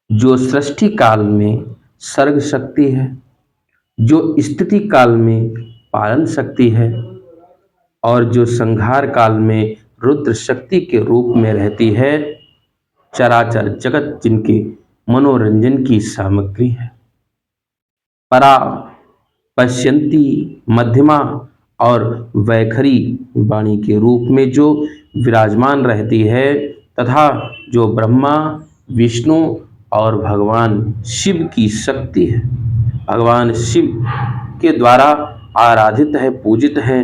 जो सृष्टि काल में सर्ग शक्ति है, जो स्थिति काल में पालन शक्ति है और जो संहार काल में रुद्र शक्ति के रूप में रहती है, चराचर जगत जिनके मनोरंजन की सामग्री है। परा, पश्यंती, मध्यमा और वैखरी वाणी के रूप में जो विराजमान रहती है तथा जो ब्रह्मा, विष्णु और भगवान शिव की शक्ति है, भगवान शिव के द्वारा आराधित है, पूजित है,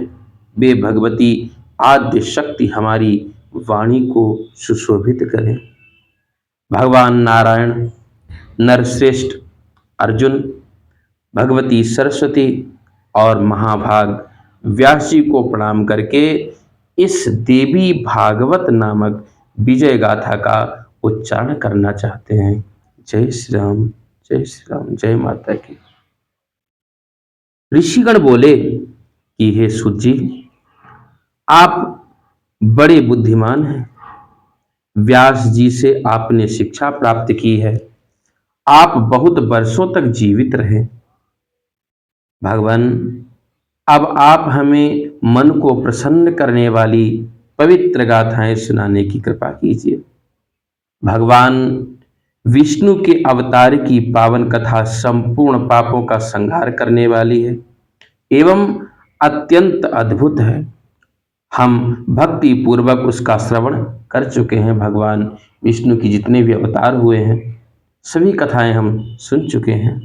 वे भगवती आद्य शक्ति हमारी वाणी को सुशोभित करें। भगवान नारायण, नरश्रेष्ठ अर्जुन, भगवती सरस्वती और महाभाग व्यास जी को प्रणाम करके इस देवी भागवत नामक विजय गाथा का उच्चारण करना चाहते हैं। जय श्री राम, जय श्री राम, जय माता की। ऋषिगण बोले कि हे सूत जी, आप बड़े बुद्धिमान हैं, व्यास जी से आपने शिक्षा प्राप्त की है, आप बहुत वर्षों तक जीवित रहे। भगवान, अब आप हमें मन को प्रसन्न करने वाली पवित्र गाथाएं सुनाने की कृपा कीजिए। भगवान विष्णु के अवतार की पावन कथा संपूर्ण पापों का संहार करने वाली है एवं अत्यंत अद्भुत है। हम भक्ति पूर्वक उसका श्रवण कर चुके हैं। भगवान विष्णु की जितने भी अवतार हुए हैं सभी कथाएं हम सुन चुके हैं।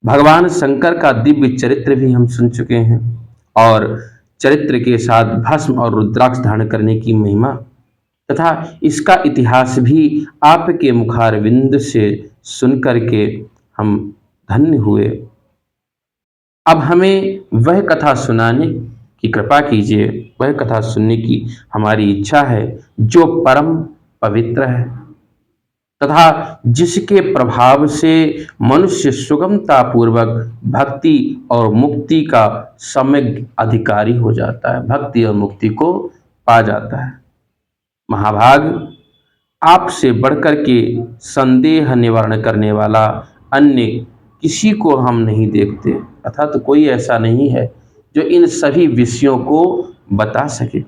भगवान शंकर का दिव्य चरित्र भी हम सुन चुके हैं और चरित्र के साथ भस्म और रुद्राक्ष धारण करने की महिमा तथा इसका इतिहास भी आपके मुखारविंद से सुन करके हम धन्य हुए। अब हमें वह कथा सुनाने की कृपा कीजिए, वह कथा सुनने की हमारी इच्छा है जो परम पवित्र है तथा जिसके प्रभाव से मनुष्य सुगमता पूर्वक भक्ति और मुक्ति का सम्यक अधिकारी हो जाता है, भक्ति और मुक्ति को पा जाता है। महाभाग, आपसे बढ़कर के संदेह निवारण करने वाला अन्य किसी को हम नहीं देखते, अर्थात तो कोई ऐसा नहीं है जो इन सभी विषयों को बता सके।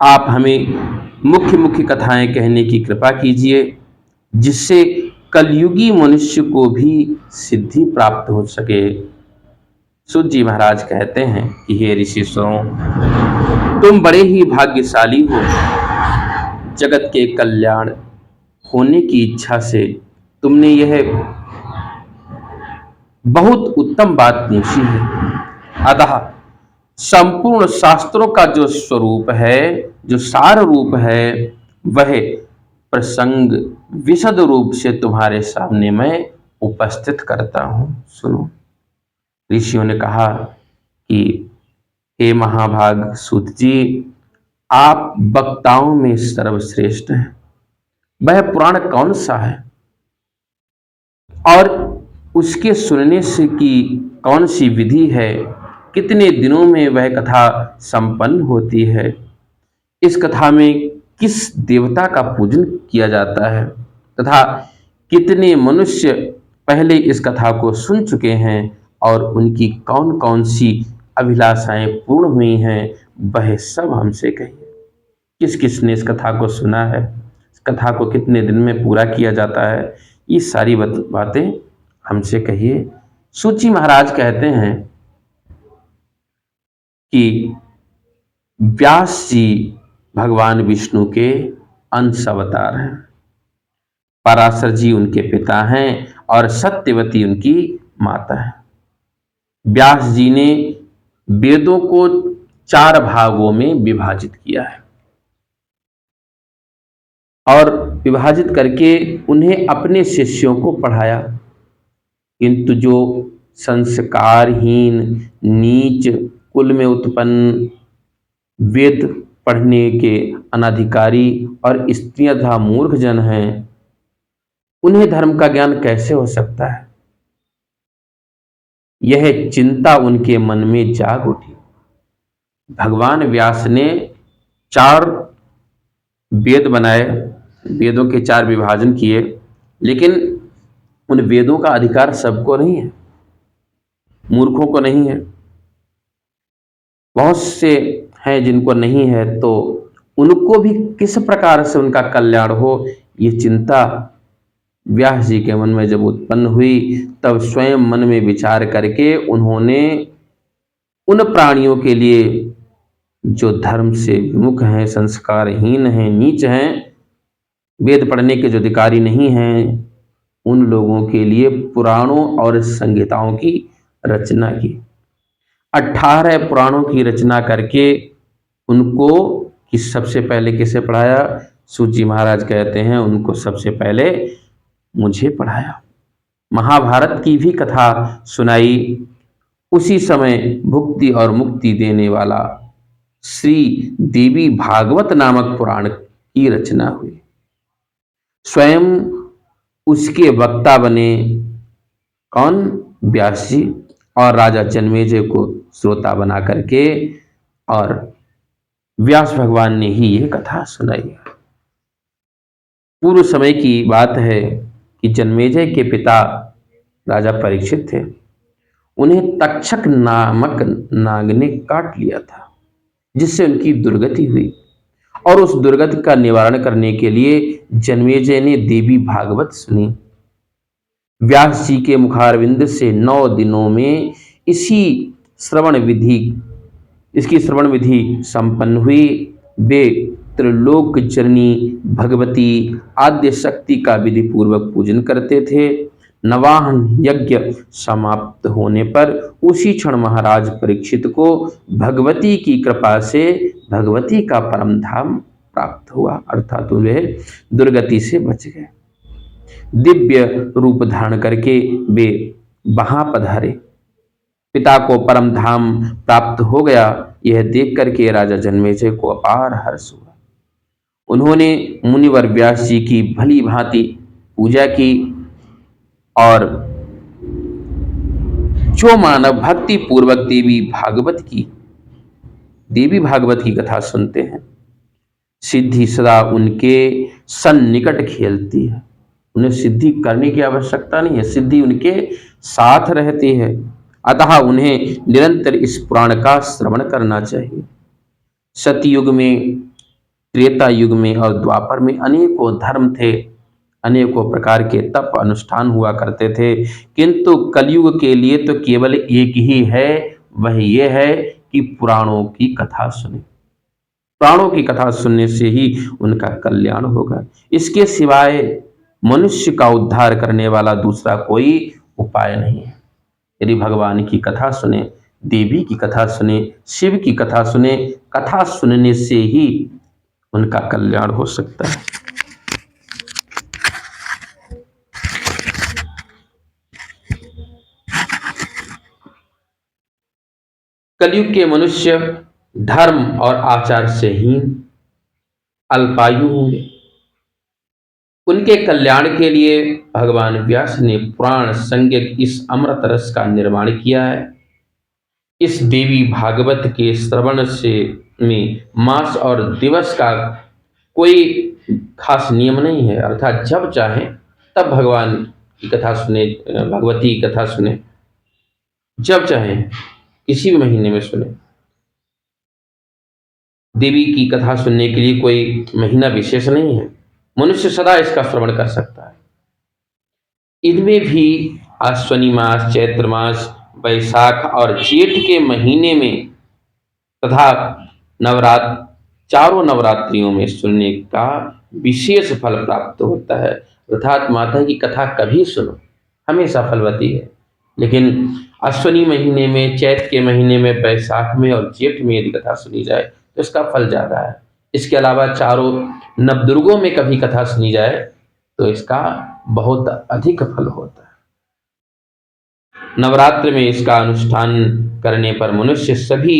आप हमें मुख्य मुख्य कथाएं कहने की कृपा कीजिए जिससे कलयुगी मनुष्य को भी सिद्धि प्राप्त हो सके। सूत जी महाराज कहते हैं कि हे ऋषि सुनो, तुम बड़े ही भाग्यशाली हो। जगत के कल्याण होने की इच्छा से तुमने यह बहुत उत्तम बात पूछी है। अतः संपूर्ण शास्त्रों का जो स्वरूप है, जो सार रूप है, वह प्रसंग विशद रूप से तुम्हारे सामने मैं उपस्थित करता हूं। सुनो। ऋषियों ने कहा कि हे महाभाग सूत जी, आप वक्ताओं में सर्वश्रेष्ठ हैं। वह पुराण कौन सा है और उसके सुनने से की कौन सी विधि है, कितने दिनों में वह कथा संपन्न होती है, इस कथा में किस देवता का पूजन किया जाता है तथा कितने मनुष्य पहले इस कथा को सुन चुके हैं और उनकी कौन कौन सी अभिलाषाएं पूर्ण हुई हैं, वह सब हमसे कहिए। किस किस ने इस कथा को सुना है, इस कथा को कितने दिन में पूरा किया जाता है, ये सारी बातें हमसे कहिए। सूची महाराज कहते हैं कि व्यास जी भगवान विष्णु के अंश अवतार हैं, पराशर जी उनके पिता हैं और सत्यवती उनकी माता है। व्यास जी ने वेदों को 4 भागों में विभाजित किया है और विभाजित करके उन्हें अपने शिष्यों को पढ़ाया, किंतु जो संस्कारहीन, नीच कुल में उत्पन्न, वेद पढ़ने के अनधिकारी और स्त्रियां तथा मूर्ख जन हैं, उन्हें धर्म का ज्ञान कैसे हो सकता है? यह चिंता उनके मन में जाग उठी। भगवान व्यास ने 4 वेद बनाए, वेदों के 4 विभाजन किए लेकिन उन वेदों का अधिकार सबको नहीं है, मूर्खों को नहीं है। बहुत से हैं जिनको नहीं है, तो उनको भी किस प्रकार से उनका कल्याण हो, ये चिंता व्यास जी के मन में जब उत्पन्न हुई, तब स्वयं मन में विचार करके उन्होंने उन प्राणियों के लिए जो धर्म से विमुख हैं, संस्कारहीन हैं, नीच हैं, वेद पढ़ने के जो अधिकारी नहीं हैं, उन लोगों के लिए पुराणों और संहिताओं की रचना की। 18 पुराणों की रचना करके उनको कि सबसे पहले किसे पढ़ाया? सूत जी महाराज कहते हैं उनको सबसे पहले मुझे पढ़ाया। महाभारत की भी कथा सुनाई। उसी समय भुक्ति और मुक्ति देने वाला श्री देवी भागवत नामक पुराण की रचना हुई। स्वयं उसके वक्ता बने कौन? व्यास जी, और राजा जन्मेजय को श्रोता बना करके, और व्यास भगवान ने ही ये कथा सुनाई। पूर्व समय की बात है कि जन्मेजय के पिता राजा परीक्षित थे। उन्हें तक्षक नामक नाग ने काट लिया था, जिससे उनकी दुर्गति हुई, और उस दुर्गति का निवारण करने के लिए जन्मेजय ने देवी भागवत सुनी। व्यास जी के मुखारविंद से 9 दिनों में इसकी श्रवण विधि संपन्न हुई। वे त्रिलोक जननी भगवती आद्य शक्ति का विधि पूर्वक पूजन करते थे। नवाहन यज्ञ समाप्त होने पर उसी क्षण महाराज परीक्षित को भगवती की कृपा से भगवती का परम धाम प्राप्त हुआ, अर्थात वे दुर्गति से बच गए। दिव्य रूप धारण करके वे वहां पधारे। पिता को परम धाम प्राप्त हो गया, यह देख करके राजा जन्मेजय को अपार हर्ष हुआ। उन्होंने मुनिवर व्यास जी की भली भांति पूजा की, और जो मानव भक्ति पूर्वक देवी भागवत की कथा सुनते हैं, सिद्धि सदा उनके सन्निकट खेलती है। उन्हें सिद्धि करने की आवश्यकता नहीं है, सिद्धि उनके साथ रहती है। अतः उन्हें निरंतर इस पुराण का श्रवण करना चाहिए। सतयुग में, त्रेता युग में और द्वापर में अनेकों धर्म थे, अनेकों प्रकार के तप अनुष्ठान हुआ करते थे, किंतु कलयुग के लिए तो केवल एक ही है, वह ये है कि पुराणों की कथा सुने। पुराणों की कथा सुनने से ही उनका कल्याण होगा। इसके सिवाय मनुष्य का उद्धार करने वाला दूसरा कोई उपाय नहीं है। यदि भगवान की कथा सुने, देवी की कथा सुने, शिव की कथा सुने, कथा सुनने से ही उनका कल्याण हो सकता है। कलयुग के मनुष्य धर्म और आचार से हीन, अल्पायु होंगे। उनके कल्याण के लिए भगवान व्यास ने पुराण संज्ञक इस अमृत रस का निर्माण किया है। इस देवी भागवत के श्रवण से में मास और दिवस का कोई खास नियम नहीं है, अर्थात जब चाहे तब भगवान की कथा सुने, भगवती की कथा सुने, जब चाहे किसी भी महीने में सुने। देवी की कथा सुनने के लिए कोई महीना विशेष नहीं है, मनुष्य सदा इसका श्रवण कर सकता है। इनमें भी अश्वनी मास, चैत्र मास, वैशाख और जेठ के महीने में तथा चारों नवरात्रियों में सुनने का विशेष फल प्राप्त होता है। अर्थात माता की कथा कभी सुनो, हमेशा फलवती है। लेकिन अश्वनी महीने में, चैत्र के महीने में, वैशाख में और जेठ में यदि कथा सुनी जाए तो इसका फल ज्यादा है। इसके अलावा चारों नवदुर्गों में कभी कथा सुनी जाए तो इसका बहुत अधिक फल होता है। नवरात्र में इसका अनुष्ठान करने पर मनुष्य सभी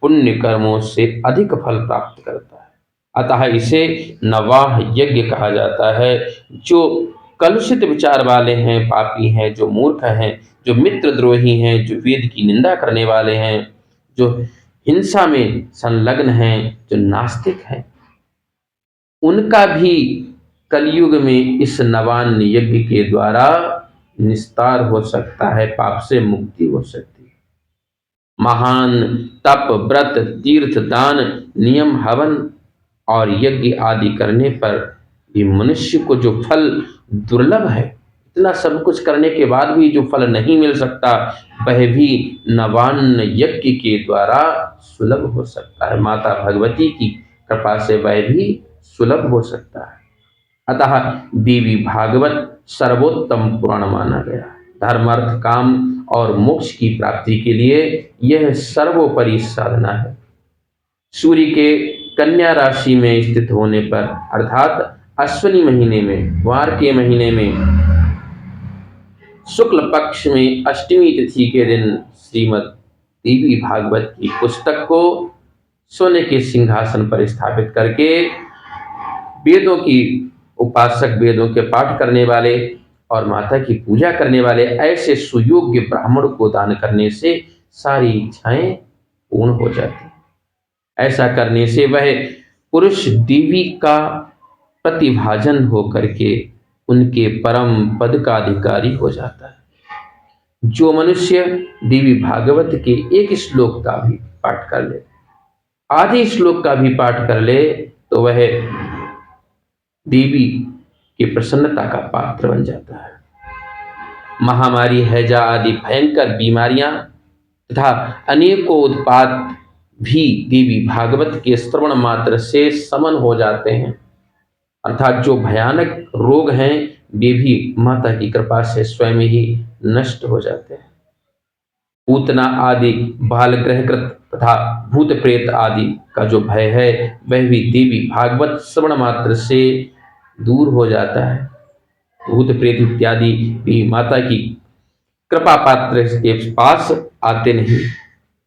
पुण्य कर्मों से अधिक फल प्राप्त करता है। अतः इसे नवाह यज्ञ कहा जाता है। जो कलुषित विचार वाले हैं, पापी हैं, जो मूर्ख हैं, जो मित्रद्रोही हैं, जो वेद की निंदा करने वाले हैं, जो हिंसा में संलग्न हैं, जो नास्तिक हैं, उनका भी कलयुग में इस नवान्न यज्ञ के द्वारा निस्तार हो सकता है, पाप से मुक्ति हो सकती है। महान तप, व्रत, तीर्थ, दान, नियम, हवन और यज्ञ आदि करने पर भी मनुष्य को जो फल दुर्लभ है, इतना सब कुछ करने के बाद भी जो फल नहीं मिल सकता, वह भी नवान्न यज्ञ के द्वारा सुलभ हो सकता है। माता भगवती की कृपा से वह भी सुलभ हो सकता है। अतः देवी भागवत सर्वोत्तम पुराण माना गया। धर्म, अर्थ, काम और मोक्ष की प्राप्ति के लिए यह सर्वोपरि साधना है। सूर्य के कन्या राशि में स्थित होने पर अर्थात अश्विनी महीने में, वार के महीने में, शुक्ल पक्ष में अष्टमी तिथि के दिन श्रीमद् देवी भागवत की पुस्तक को सोने के सिंहासन पर स्थापित करके वेदों की उपासक, वेदों के पाठ करने वाले और माता की पूजा करने वाले ऐसे सुयोग्य ब्राह्मण को दान करने से सारी इच्छाएं पूर्ण हो जाती हैं। ऐसा करने से वह पुरुष देवी का प्रतिभाजन होकर के उनके परम पद का अधिकारी हो जाता है। जो मनुष्य देवी भागवत के एक श्लोक का भी पाठ कर ले, आधे श्लोक का भी पाठ कर ले, तो वह देवी की प्रसन्नता का पात्र बन जाता है। महामारी, हैजा आदि भयंकर बीमारियां तथा अनेकों उत्पात भी देवी भागवत के श्रवण मात्र से समन हो जाते हैं। अर्थात जो भयानक रोग हैं वे भी माता की कृपा से स्वयं ही नष्ट हो जाते हैं। पूतना आदि बाल ग्रहकृत तथा भूत प्रेत आदि का जो भय है वह भी देवी भागवत श्रवण मात्र से दूर हो जाता है। भूत प्रेत इत्यादि भी माता की कृपा पात्र के पास आते नहीं।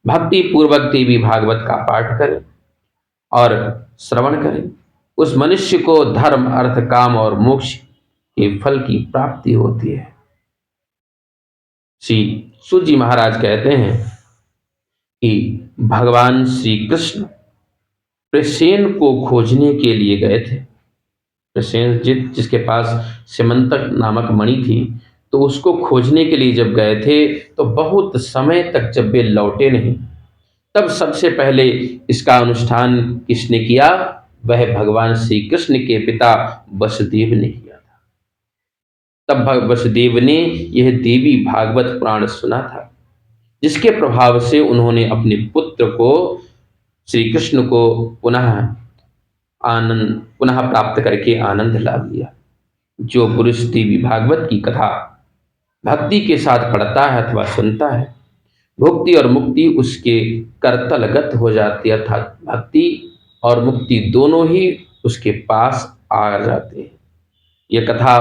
भक्ति पूर्वक देवी भागवत का पाठ करें और श्रवण करें, उस मनुष्य को धर्म, अर्थ, काम और मोक्ष के फल की प्राप्ति होती है। श्री सूत जी महाराज कहते हैं कि भगवान श्री कृष्ण प्रसेन को खोजने के लिए गए थे। प्रसेन जिसके पास सिमंतक नामक मणि थी, तो उसको खोजने के लिए जब गए थे तो बहुत समय तक जब वे लौटे नहीं, तब सबसे पहले इसका अनुष्ठान किसने किया? वह भगवान श्री कृष्ण के पिता वसुदेव ने किया था। तब वसुदेव ने यह देवी भागवत पुराण सुना था, जिसके प्रभाव से उन्होंने अपने पुत्र को, श्री कृष्ण को पुनः प्राप्त करके आनंद लाभ लिया। जो पुरुष देवी भागवत की कथा भक्ति के साथ पढ़ता है अथवा सुनता है, भुक्ति और मुक्ति उसके करतलगत हो जाती है, अर्थात भक्ति और मुक्ति दोनों ही उसके पास आ जाते हैं। यह कथा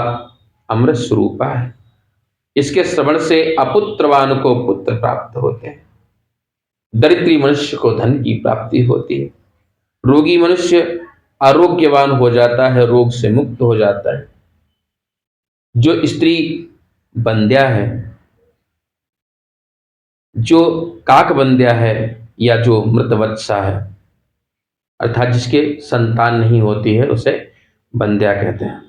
अमृत स्वरूपा है। इसके श्रवण से अपुत्रवान को पुत्र प्राप्त होते हैं, दरिद्री मनुष्य को धन की प्राप्ति होती है, रोगी मनुष्य आरोग्यवान हो जाता है, रोग से मुक्त हो जाता है। जो स्त्री बंध्या है, जो काक बंध्या है या जो मृतवत्सा है, अर्थात जिसके संतान नहीं होती है, उसे बंध्या कहते हैं,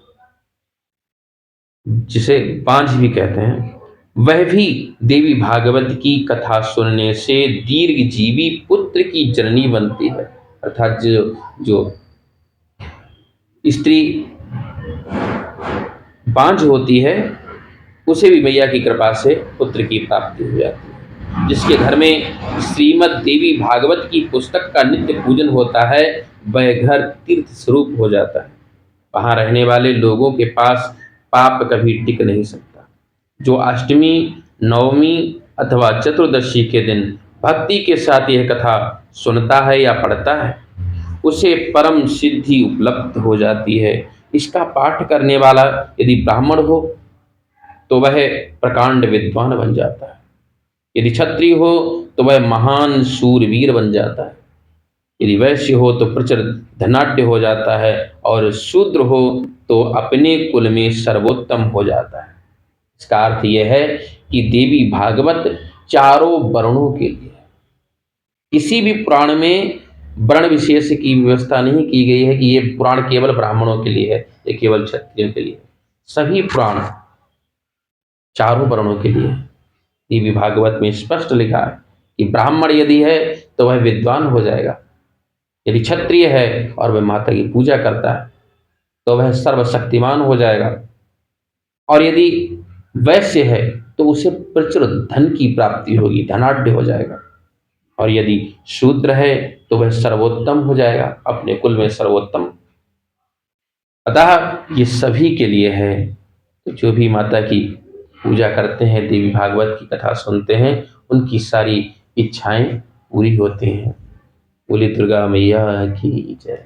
जिसे बांझ भी कहते हैं, वह भी देवी भागवत की कथा सुनने से दीर्घ जीवी पुत्र की जननी बनती है। अर्थात जो स्त्री बांझ होती है उसे भी मैया की कृपा से पुत्र की प्राप्ति हो जाती है। जिसके घर में श्रीमद् देवी भागवत की पुस्तक का नित्य पूजन होता है, वह घर तीर्थ स्वरूप हो जाता है। वहाँ रहने वाले लोगों के पास पाप कभी टिक नहीं सकता। जो अष्टमी, नवमी अथवा चतुर्दशी के दिन भक्ति के साथ यह कथा सुनता है या पढ़ता है, उसे परम सिद्धि उपलब्ध हो जाती है। इसका पाठ करने वाला यदि ब्राह्मण हो तो वह प्रकांड विद्वान बन जाता है, यदि क्षत्रिय हो तो वह महान सूरवीर बन जाता है, यदि वैश्य हो तो प्रचुर धनाढ्य हो जाता है, और शूद्र हो तो अपने कुल में सर्वोत्तम हो जाता है। इसका अर्थ यह है कि देवी भागवत चारों वर्णों के लिए है। किसी भी पुराण में वर्ण विशेष की व्यवस्था नहीं की गई है कि ये पुराण केवल ब्राह्मणों के लिए है ये केवल क्षत्रियों के लिए। सभी पुराण चारों वर्णों के लिए। देवी भागवत में स्पष्ट लिखा है कि ब्राह्मण यदि है तो वह विद्वान हो जाएगा, यदि क्षत्रिय है और वह माता की पूजा करता है तो वह सर्वशक्तिमान हो जाएगा, और यदि वैश्य है तो उसे प्रचुर धन की प्राप्ति होगी, धनाढ्य हो जाएगा, और यदि शूद्र है तो वह सर्वोत्तम हो जाएगा, अपने कुल में सर्वोत्तम। अतः ये सभी के लिए है। तो जो भी माता की पूजा करते हैं, देवी भागवत की कथा सुनते हैं, उनकी सारी इच्छाएं पूरी होती हैं। बोली दुर्गा मैया की जय।